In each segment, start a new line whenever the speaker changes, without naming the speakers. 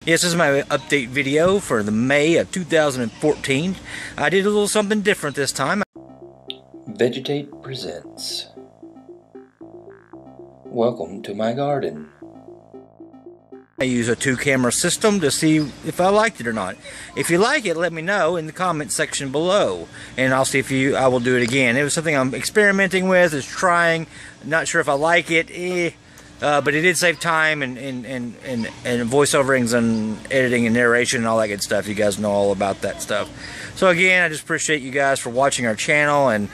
Yes, this is my update video for the May of 2014. I did a little something different this time.
Vegetate presents. Welcome to my garden.
I use a 2-camera system to see if I liked it or not. If you like it, let me know in the comment section below, and I'll see if I will do it again. It was something I'm experimenting with, is trying. Not sure if I like it, but it did save time and voiceoverings and editing and narration and all that good stuff. You guys know all about that stuff. So again, I just appreciate you guys for watching our channel and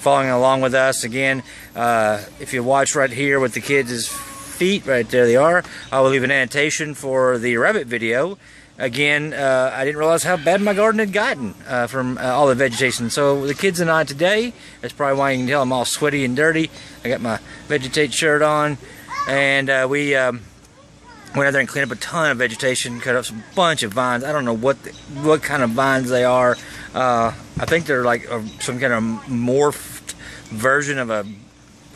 following along with us. Again, if you watch right here with the kids' feet, right there they are, I will leave an annotation for the rabbit video. Again, I didn't realize how bad my garden had gotten from all the vegetation. So the kids and I today, that's probably why you can tell I'm all sweaty and dirty. I got my Vegetate shirt on. And we went out there and cleaned up a ton of vegetation, cut up some bunch of vines. I don't know what kind of vines they are. I think they're like some kind of morphed version of a,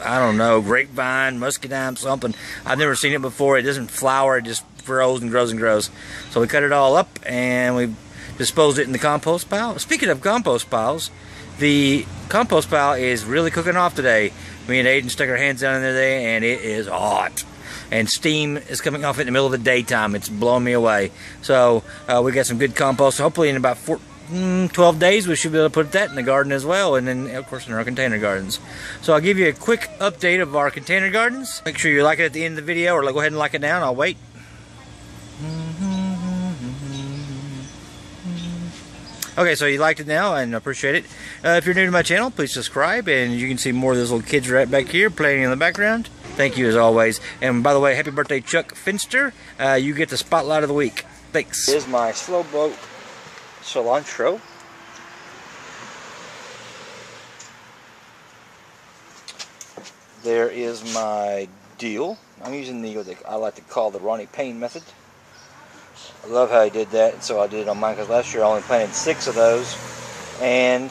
I don't know, grapevine, muscadine, something. I've never seen it before. It doesn't flower, it just grows and grows and grows. So we cut it all up and we disposed it in the compost pile. Speaking of compost piles, the compost pile is really cooking off today. Me and Aiden stuck our hands down in there today, and it is hot. And steam is coming off it in the middle of the daytime. It's blowing me away. So we got some good compost. So hopefully in about 12 days we should be able to put that in the garden as well. And then, of course, in our container gardens. So I'll give you a quick update of our container gardens. Make sure you like it at the end of the video, or go ahead and like it now. I'll wait. Okay, so you liked it now, and I appreciate it. If you're new to my channel, please subscribe, and you can see more of those little kids right back here playing in the background. Thank you as always. And by the way, happy birthday, Chuck Finster. You get the spotlight of the week. Thanks. Here's my slow boat cilantro. There is my deal. I'm using what I like to call the Ronnie Payne method. I love how he did that, so I did it on mine, because last year I only planted 6 of those, and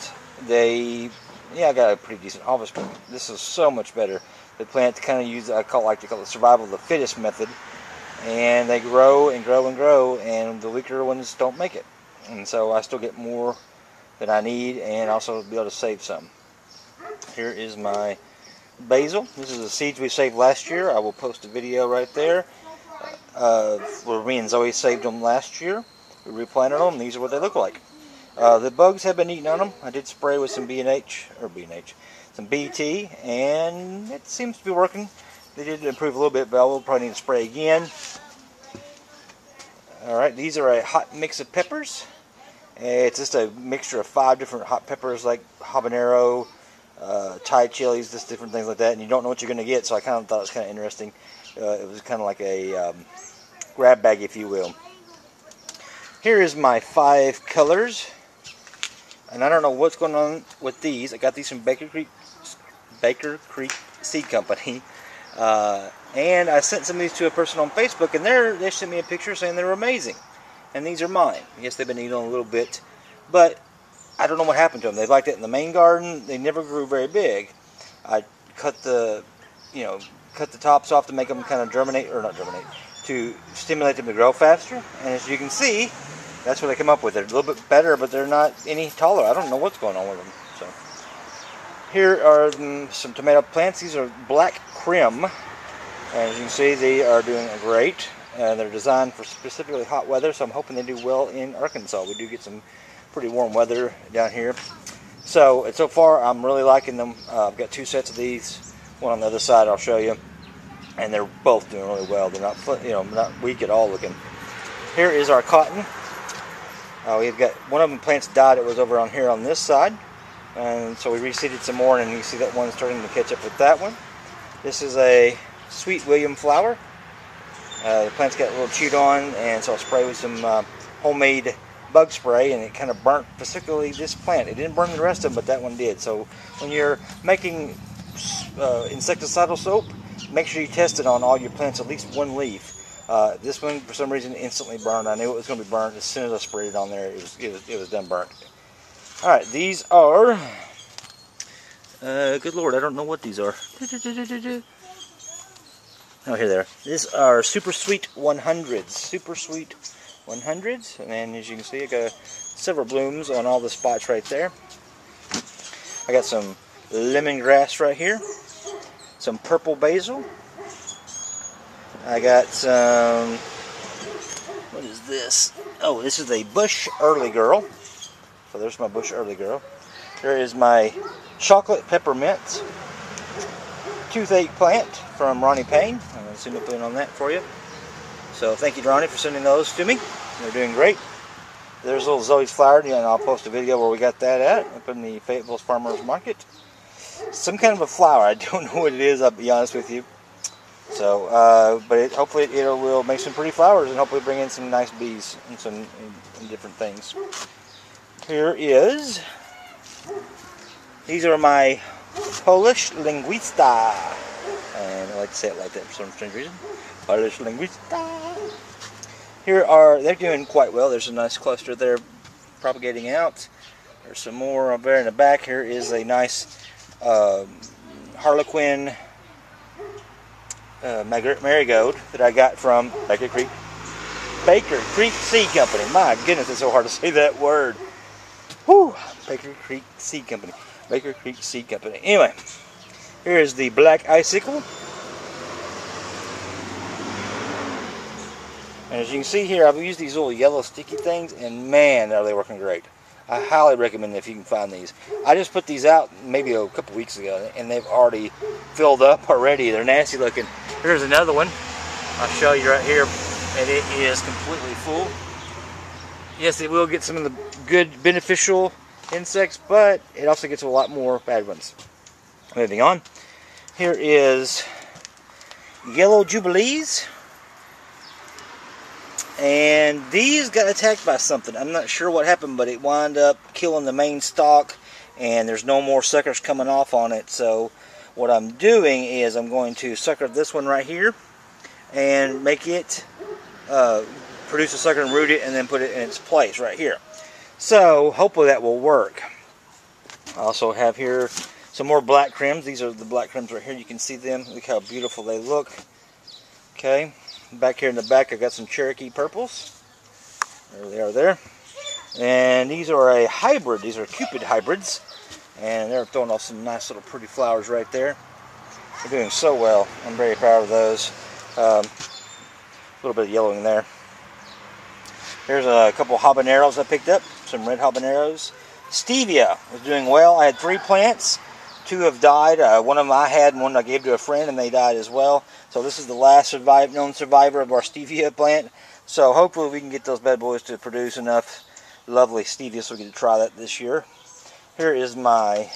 I got a pretty decent harvest. But this is so much better. They plant to kind of use, like to call it survival of the fittest method, and they grow and grow and grow, and the weaker ones don't make it. And so I still get more than I need, and also be able to save some. Here is my basil. This is the seeds we saved last year. I will post a video right there. Where me and Zoe saved them last year. We replanted them. These are what they look like. The bugs have been eating on them. I did spray with some some BT, and it seems to be working. They did improve a little bit, but I will probably need to spray again. Alright, these are a hot mix of peppers. It's just a mixture of 5 different hot peppers, like habanero, Thai chilies, just different things like that, and you don't know what you're going to get, so I kind of thought it was kind of interesting. It was kind of like a grab bag, if you will. Here is my 5 colors, and I don't know what's going on with these. I got these from Baker Creek Seed Company, and I sent some of these to a person on Facebook, and they sent me a picture saying they're amazing, and these are mine. Yes, they've been eaten on a little bit, but I don't know what happened to them. They liked it in the main garden. They never grew very big. I cut the tops off to make them kind of to stimulate them to grow faster. And as you can see, that's what they come up with. They're a little bit better, but they're not any taller. I don't know what's going on with them. So here are some tomato plants. These are black crim. As you can see, they are doing great. They're designed for specifically hot weather, so I'm hoping they do well in Arkansas. We do get some pretty warm weather down here. So far, I'm really liking them. I've got 2 sets of these. One on the other side I'll show you, and they're both doing really well. They're not, not weak at all looking. Here is our cotton. We've got one of them plants died. It was over on here on this side, and so we reseeded some more, and you see that one's starting to catch up with that one. This is a Sweet William flower. The plants got a little chewed on, and so I sprayed with some homemade bug spray, and it kind of burnt particularly this plant. It didn't burn the rest of them, but that one did. So when you're making insecticidal soap, make sure you test it on all your plants, at least 1 leaf. This one, for some reason, instantly burned. I knew it was going to be burned as soon as I sprayed it on there. It was done burnt. All right, these are good Lord, I don't know what these are. Oh, here they are. These are Super Sweet 100s. Super Sweet 100s. And as you can see, I got several blooms on all the spots right there. I got some lemongrass right here. Some purple basil. I got some... What is this? Oh, this is a bush early girl. So there's my bush early girl. There is my chocolate peppermint toothache plant from Ronnie Payne. I'm going to zoom in on that for you. So thank you, Ronnie, for sending those to me. They're doing great. There's little Zoe's flower, and I'll post a video where we got that at up in the Fayetteville Farmers Market. Some kind of a flower. I don't know what it is, I'll be honest with you. So, but hopefully it will make some pretty flowers and hopefully bring in some nice bees and some different things. Here is, these are my Polish linguista, and I like to say it like that for some strange reason. Polish linguista. Here are, they're doing quite well. There's a nice cluster there propagating out. There's some more over there in the back. Here is a nice Harlequin marigold that I got from Baker Creek Seed Company. My goodness, it's so hard to say that word. Whew. Baker Creek Seed Company. Baker Creek Seed Company. Anyway, here is the black icicle. And as you can see here, I've used these little yellow sticky things, and man, are they working great. I highly recommend if you can find these. I just put these out maybe a couple weeks ago, and they've already filled up already. They're nasty looking. Here's another one. I'll show you right here, and it is completely full. Yes, it will get some of the good beneficial insects, but it also gets a lot more bad ones. Moving on. Here is Yellow Jubilees. And these got attacked by something. I'm not sure what happened, but it wound up killing the main stalk, and there's no more suckers coming off on it. So what I'm doing is I'm going to sucker this one right here and make it produce a sucker and root it, and then put it in its place right here. So hopefully that will work. I also have here some more black crims. These are the black crims right here. You can see them. Look how beautiful they look. Okay. Back here in the back, I got some Cherokee Purples. There they are there. And these are a hybrid. These are Cupid hybrids. And they're throwing off some nice little pretty flowers right there. They're doing so well. I'm very proud of those. A little bit of yellowing there. Here's a couple habaneros I picked up. Some red habaneros. Stevia was doing well. I had 3 plants. 2 have died. One of them I had, and one I gave to a friend, and they died as well. So this is the last known survivor of our stevia plant. So hopefully we can get those bad boys to produce enough lovely stevia so we can try that this year. Here is my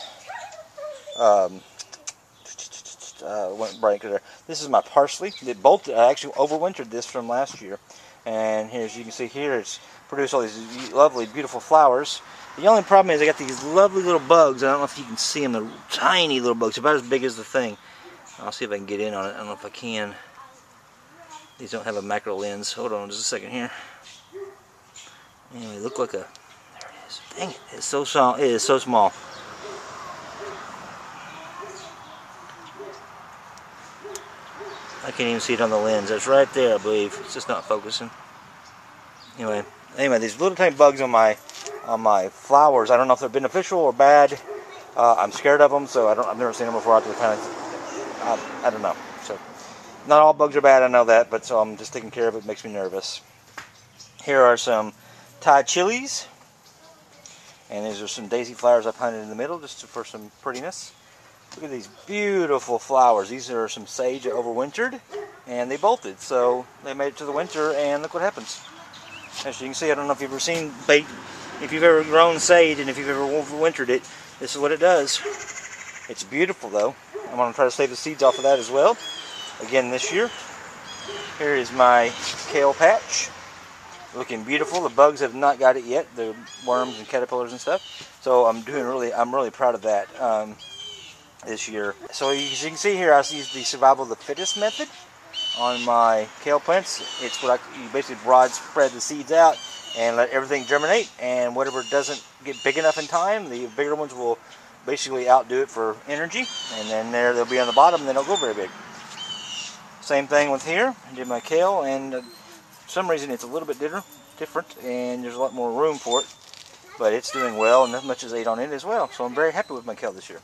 went blank there. This is my parsley. It bolted. I actually overwintered this from last year, and here, as you can see here, it's produced all these lovely, beautiful flowers. The only problem is I got these lovely little bugs. I don't know if you can see them. They're tiny little bugs, about as big as the thing. I'll see if I can get in on it. I don't know if I can. These don't have a macro lens. Hold on just a second here. Anyway, look like a... There it is. Dang it. It's so small. It is so small. I can't even see it on the lens. It's right there, I believe. It's just not focusing. Anyway, these little tiny bugs on my flowers. I don't know if they're beneficial or bad. I'm scared of them, so I've never seen them before. I don't know. So, not all bugs are bad. I know that, but so I'm just taking care of it. It makes me nervous. Here are some Thai chilies, and these are some daisy flowers I planted in the middle just for some prettiness. Look at these beautiful flowers. These are some sage that overwintered, and they bolted, so they made it to the winter, and look what happens. As you can see, I don't know if you've ever seen bait. If you've ever grown sage and if you've ever overwintered it, this is what it does. It's beautiful though. I'm going to try to save the seeds off of that as well. Again this year. Here is my kale patch. Looking beautiful. The bugs have not got it yet. The worms and caterpillars and stuff. So I'm really proud of that this year. So as you can see here, I use the survival of the fittest method on my kale plants. It's what you basically broad spread the seeds out and let everything germinate, and whatever doesn't get big enough in time, the bigger ones will basically outdo it for energy, and then they'll be on the bottom and they don't go very big. Same thing with here. I did my kale, and for some reason it's a little bit different, and there's a lot more room for it. But it's doing well, and as much as ate on it as well. So I'm very happy with my kale this year.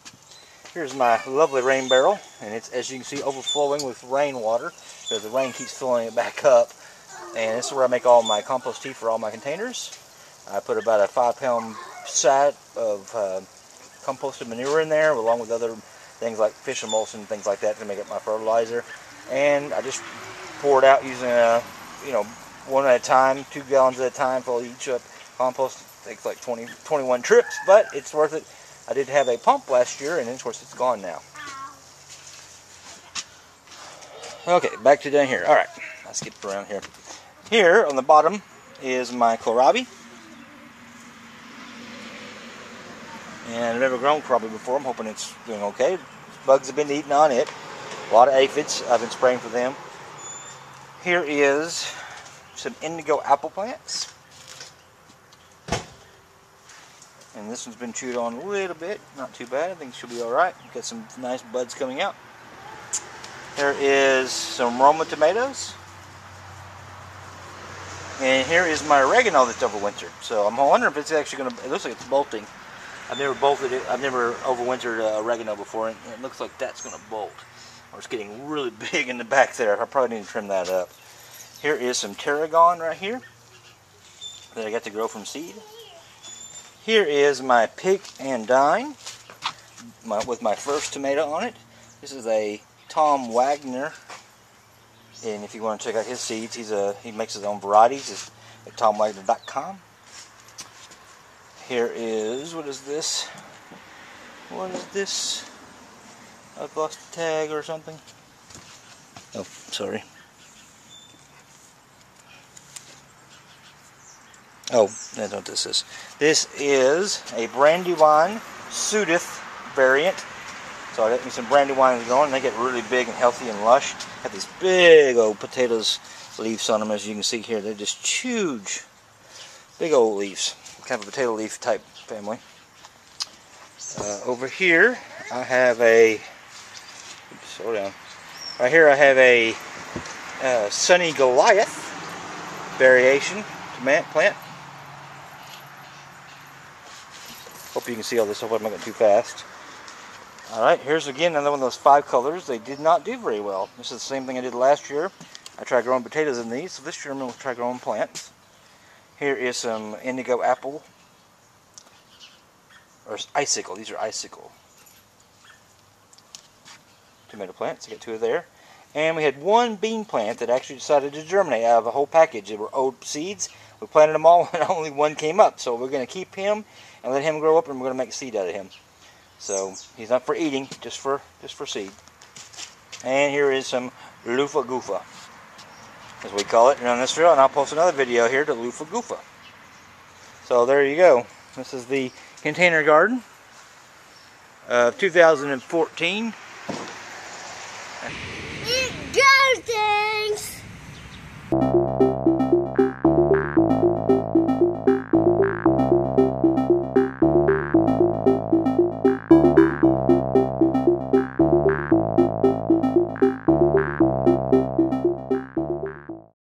Here's my lovely rain barrel, and it's, as you can see, overflowing with rainwater because the rain keeps filling it back up. And this is where I make all my compost tea for all my containers. I put about a 5-pound sack of composted manure in there, along with other things like fish emulsion, things like that, to make up my fertilizer. And I just pour it out using one at a time, 2 gallons at a time, fill each up. Compost takes like 21 trips, but it's worth it. I did have a pump last year, and of course it's gone now. Okay, back to down here. All right, I skipped around here. Here on the bottom is my kohlrabi. And I've never grown kohlrabi before. I'm hoping it's doing okay. Bugs have been eating on it. A lot of aphids. I've been spraying for them. Here is some indigo apple plants. And this one's been chewed on a little bit. Not too bad. I think it should be alright. Got some nice buds coming out. There is some Roma tomatoes. And here is my oregano that's overwintered. So I'm wondering if it's actually going to... It looks like it's bolting. I've never bolted it. I've never overwintered oregano before, and it looks like that's going to bolt. Or it's getting really big in the back there. I probably need to trim that up. Here is some tarragon right here that I got to grow from seed. Here is my Pick and Dine with my first tomato on it. This is a Tom Wagner. And if you want to check out his seeds, he makes his own varieties. It's at tomwagner.com. Here is, what is this? What is this? I've lost a tag or something. Oh, sorry. Oh, that's what this is. This is a Brandywine Sudeth variant. So I got me some Brandywines going, and they get really big and healthy and lush. Have these big old potatoes leaves on them, as you can see here. They're just huge, big old leaves. Kind of a potato leaf type family. Over here, I have a. Oops, slow down. Right here, I have a Sunny Goliath variation tomato plant. Hope you can see all this. Hope I'm not going too fast. Alright, here's again another one of those 5 colors. They did not do very well. This is the same thing I did last year. I tried growing potatoes in these, so this year I'm going to try growing plants. Here is some Indigo Apple, or icicle. These are icicle tomato plants. I got 2 of there. And we had 1 bean plant that actually decided to germinate out of a whole package. They were old seeds. We planted them all, and only 1 came up. So we're going to keep him and let him grow up, and we're going to make seed out of him. So he's not for eating, just for seed. And here is some Loofah Goofa, as we call it around this trail. And I'll post another video here to Loofah Goofa. So there you go. This is the container garden of 2014.